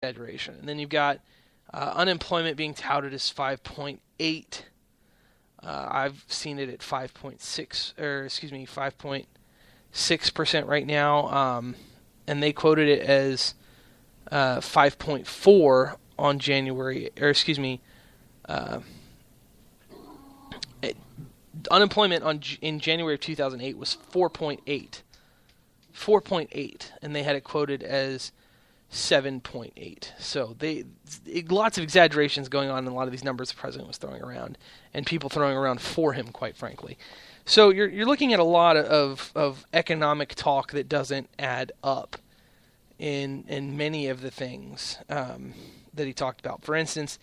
exaggeration. And then you've got unemployment being touted as 5.8. I've seen it at 5.6% right now, and they quoted it as 5.4 on January, unemployment in January of 2008 was 4.8, and they had it quoted as 7.8. So lots of exaggerations going on in a lot of these numbers the president was throwing around, and people throwing around for him, quite frankly. So you're looking at a lot of economic talk that doesn't add up in many of the things that he talked about. For instance,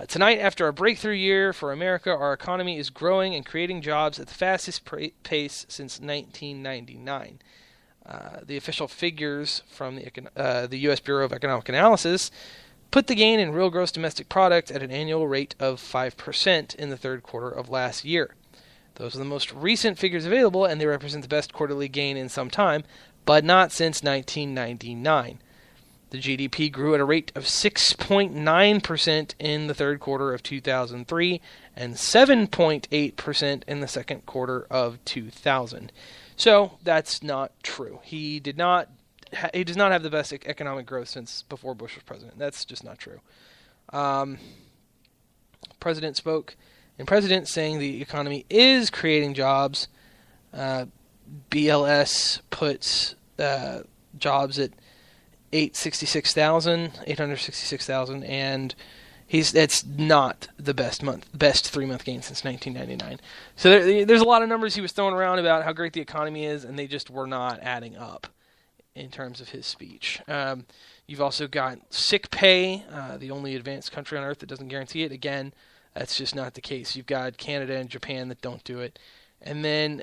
tonight, after a breakthrough year for America, our economy is growing and creating jobs at the fastest pace since 1999. The official figures from the U.S. Bureau of Economic Analysis put the gain in real gross domestic product at an annual rate of 5% in the third quarter of last year. Those are the most recent figures available, and they represent the best quarterly gain in some time, but not since 1999. The GDP grew at a rate of 6.9% in the third quarter of 2003 and 7.8% in the second quarter of 2000. So that's not true. He does not have the best economic growth since before Bush was president. That's just not true. President spoke in President saying the economy is creating jobs. BLS puts jobs at 866,000, and that's not the best 3-month gain since 1999. So there's a lot of numbers he was throwing around about how great the economy is, and they just were not adding up in terms of his speech. You've also got sick pay, the only advanced country on earth that doesn't guarantee it. Again, that's just not the case. You've got Canada and Japan that don't do it. And then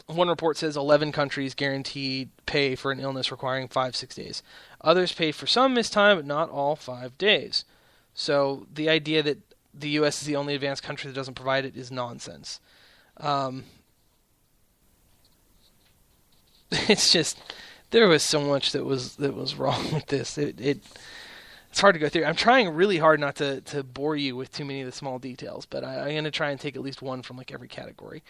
one report says 11 countries guaranteed pay for an illness requiring 5-6 days. Others pay for some missed time, but not all 5 days. So the idea that the U.S. is the only advanced country that doesn't provide it is nonsense. It's just, there was so much that was wrong with this. It's hard to go through. I'm trying really hard not to bore you with too many of the small details, but I'm going to try and take at least one from like every category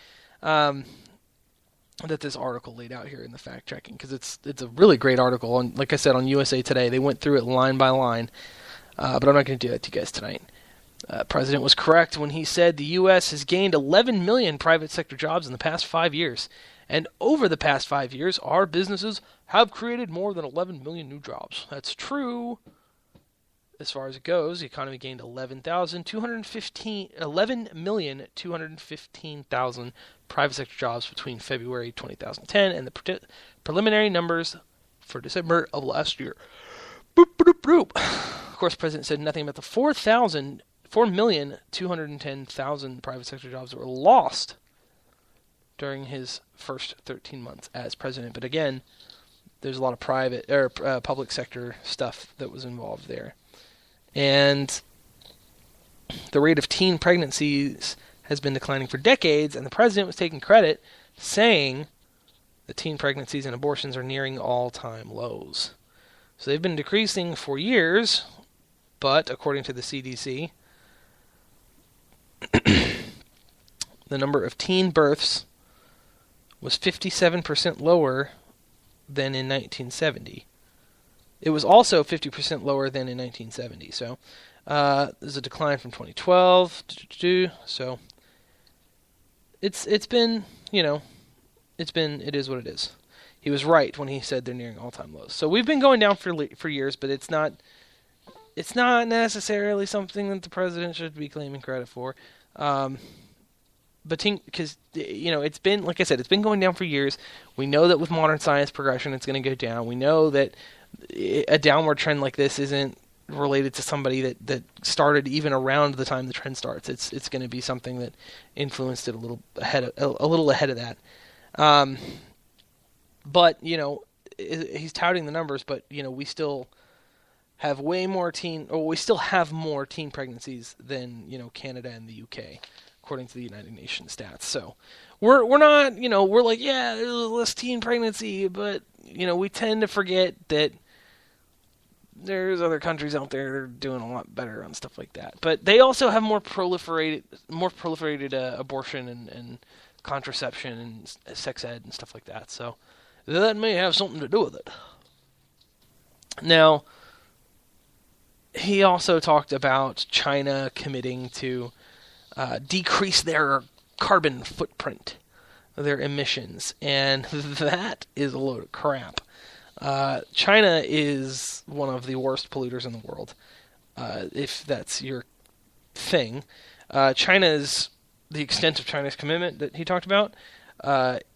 that this article laid out here in the fact checking, because it's a really great article. And like I said, on USA Today, they went through it line by line, but I'm not going to do that to you guys tonight. President was correct when he said the U.S. has gained 11 million private sector jobs in the past 5 years. And over the past 5 years, our businesses have created more than 11 million new jobs. That's true. As far as it goes, the economy gained 11,215,000 private sector jobs between February 2010 and the preliminary numbers for December of last year. Boop, boop, boop. Of course, the president said nothing about the 4,210,000 private sector jobs that were lost during his first 13 months as president. But again, there's a lot of public sector stuff that was involved there. And the rate of teen pregnancies has been declining for decades, and the president was taking credit, saying that teen pregnancies and abortions are nearing all-time lows. So they've been decreasing for years, but according to the CDC, the number of teen births was 57% lower than in 1970. It was also 50% lower than in 1970. So there's a decline from 2012. So it is what it is. He was right when he said they're nearing all-time lows. So we've been going down for years, but it's not necessarily something that the president should be claiming credit for. But because it's been, like I said, it's been going down for years. We know that with modern science progression, it's going to go down. We know that a downward trend like this isn't related to somebody that started even around the time the trend starts. It's going to be something that influenced it a little ahead of that. But he's touting the numbers, but we still have more teen pregnancies than Canada and the UK, according to the United Nations stats. So we're not, we're like, yeah, there's less teen pregnancy, but we tend to forget that there's other countries out there that are doing a lot better on stuff like that. But they also have more proliferated abortion and contraception and sex ed and stuff like that. So that may have something to do with it. Now, he also talked about China committing to decrease their carbon footprint, their emissions, and that is a load of crap. China is one of the worst polluters in the world, if that's your thing. The extent of China's commitment that he talked about,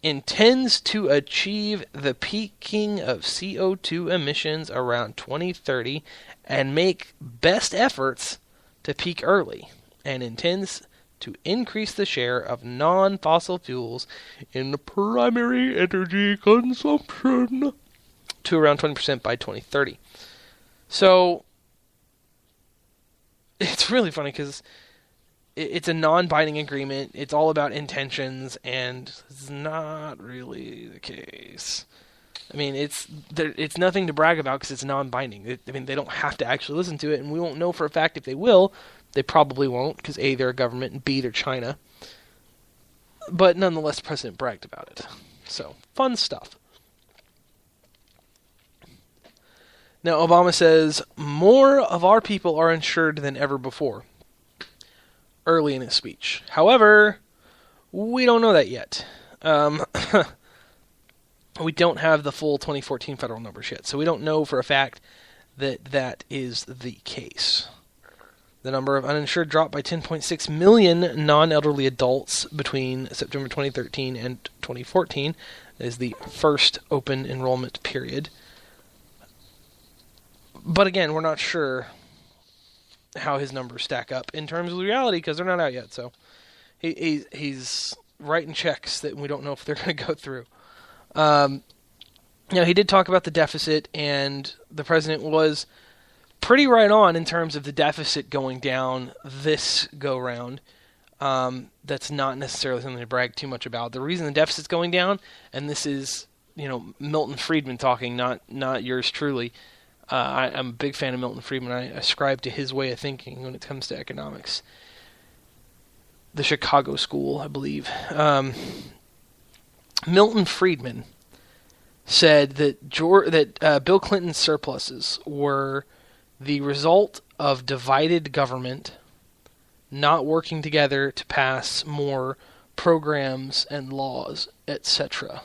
intends to achieve the peaking of CO2 emissions around 2030 and make best efforts to peak early, and intends to increase the share of non-fossil fuels in primary energy consumption to around 20% by 2030. So, it's really funny because it's a non-binding agreement. It's all about intentions, and it's not really the case. I mean, it's nothing to brag about because it's non-binding. They don't have to actually listen to it, and we won't know for a fact if they will. They probably won't because A, they're a government, and B, they're China. But nonetheless, the president bragged about it. So, fun stuff. Now, Obama says, more of our people are insured than ever before, early in his speech. However, we don't know that yet. We don't have the full 2014 federal numbers yet, so we don't know for a fact that that is the case. The number of uninsured dropped by 10.6 million non-elderly adults between September 2013 and 2014. That is the first open enrollment period. But again, we're not sure how his numbers stack up in terms of reality because they're not out yet. So he's writing checks that we don't know if they're going to go through. He did talk about the deficit, and the president was pretty right on in terms of the deficit going down this go-round. That's not necessarily something to brag too much about. The reason the deficit's going down, and this is, Milton Friedman talking, not yours truly. I'm a big fan of Milton Friedman. I ascribe to his way of thinking when it comes to economics. The Chicago School, I believe. Milton Friedman said that Bill Clinton's surpluses were the result of divided government not working together to pass more programs and laws, etc.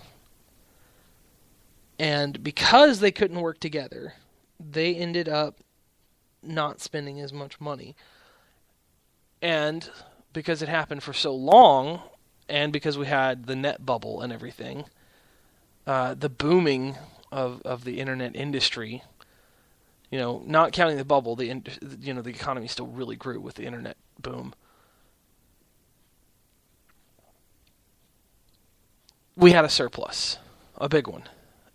And because they couldn't work together, they ended up not spending as much money. And because it happened for so long, and because we had the net bubble and everything, the booming of the internet industry, not counting the bubble, the economy still really grew with the internet boom. We had a surplus, a big one.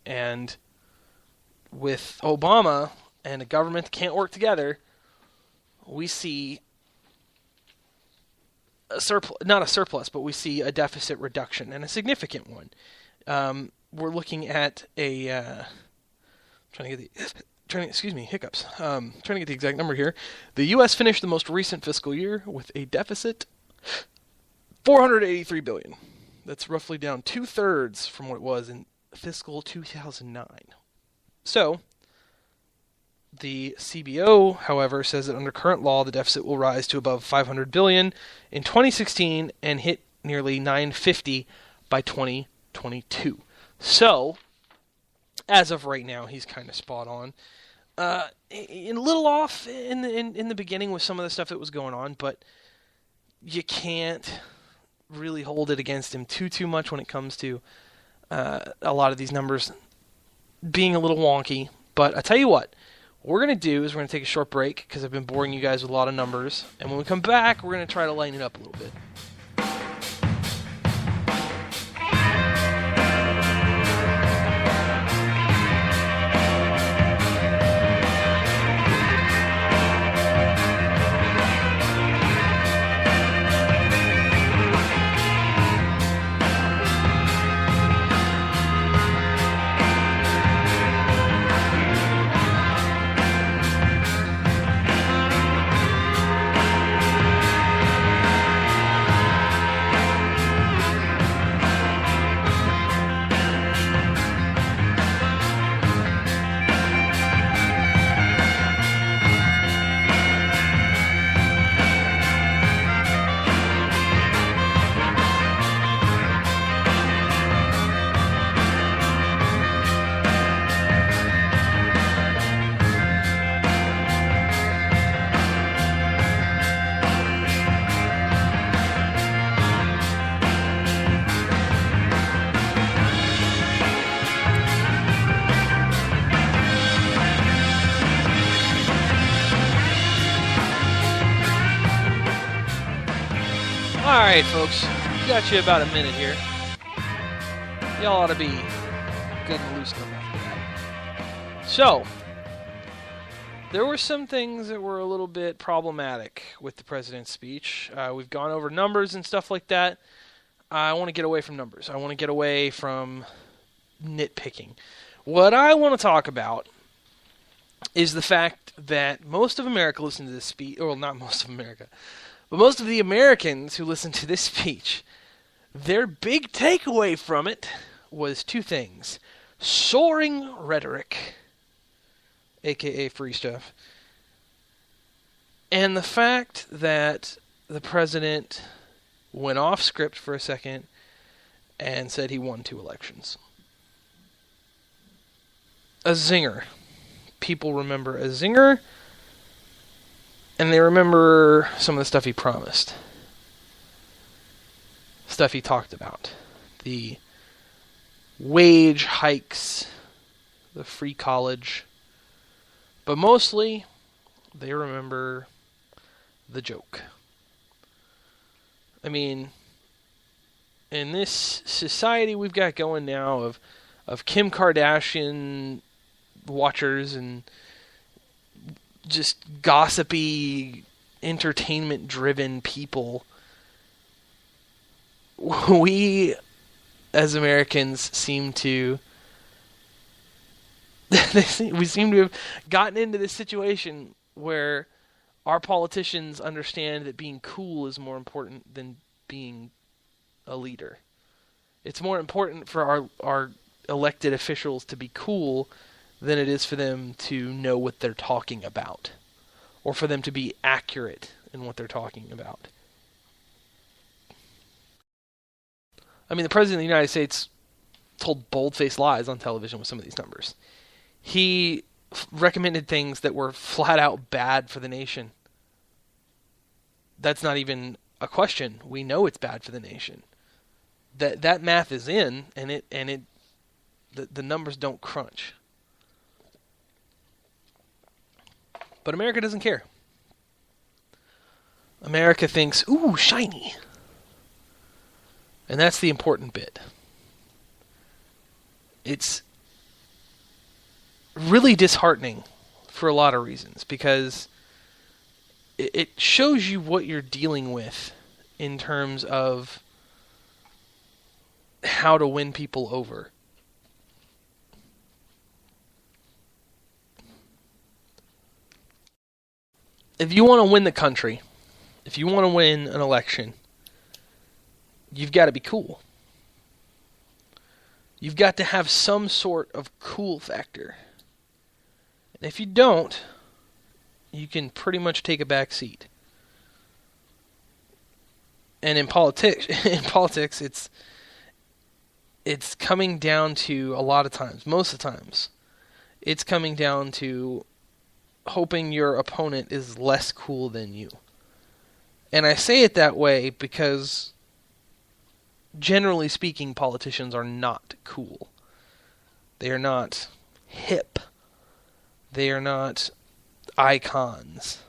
And with Obama and a government that can't work together, we see not a surplus, but we see a deficit reduction, and a significant one. We're looking at a trying to get the exact number here. The U.S. finished the most recent fiscal year with a deficit $483 billion. That's roughly down 2/3 from what it was in fiscal 2009. So, the CBO, however, says that under current law, the deficit will rise to above $500 billion in 2016 and hit nearly $950 by 2022. So, as of right now, he's kind of spot on. A little off in the beginning with some of the stuff that was going on, but you can't really hold it against him too much when it comes to a lot of these numbers being a little wonky. But I tell you what we're going to do is we're going to take a short break because I've been boring you guys with a lot of numbers. And when we come back, we're going to try to lighten it up a little bit. Alright, folks. Got you about a minute here. Y'all ought to be good and loosened up after that. So, there were some things that were a little bit problematic with the president's speech. We've gone over numbers and stuff like that. I want to get away from numbers. I want to get away from nitpicking. What I want to talk about is the fact that most of America listened to this speech, or not most of America, but most of the Americans who listened to this speech, their big takeaway from it was two things. Soaring rhetoric, aka free stuff, and the fact that the president went off script for a second and said he won 2 elections. A zinger. People remember a zinger, and they remember some of the stuff he promised. Stuff he talked about. The wage hikes, the free college. But mostly, they remember the joke. I mean, in this society we've got going now of Kim Kardashian watchers and just gossipy, entertainment-driven people, we as Americans seem to we seem to have gotten into this situation where our politicians understand that being cool is more important than being a leader. It's more important for our elected officials to be cool than it is for them to know what they're talking about, or for them to be accurate in what they're talking about. I mean, the President of the United States told bold-faced lies on television with some of these numbers. He recommended things that were flat-out bad for the nation. That's not even a question. We know it's bad for the nation. That math is in, and the numbers don't crunch. But America doesn't care. America thinks, ooh, shiny. And that's the important bit. It's really disheartening for a lot of reasons, because it shows you what you're dealing with in terms of how to win people over. If you want to win the country, if you want to win an election, you've got to be cool. You've got to have some sort of cool factor. And if you don't, you can pretty much take a back seat. And in politics, it's coming down to, a lot of times, most of the times, it's coming down to hoping your opponent is less cool than you. And I say it that way because, generally speaking, politicians are not cool. They are not hip. They are not icons.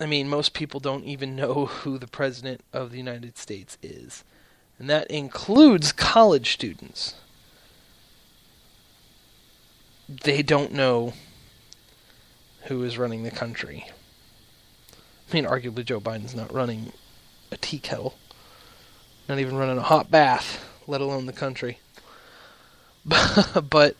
I mean, most people don't even know who the President of the United States is. And that includes college students. They don't know who is running the country. I mean, arguably Joe Biden's not running a tea kettle. Not even running a hot bath, let alone the country. But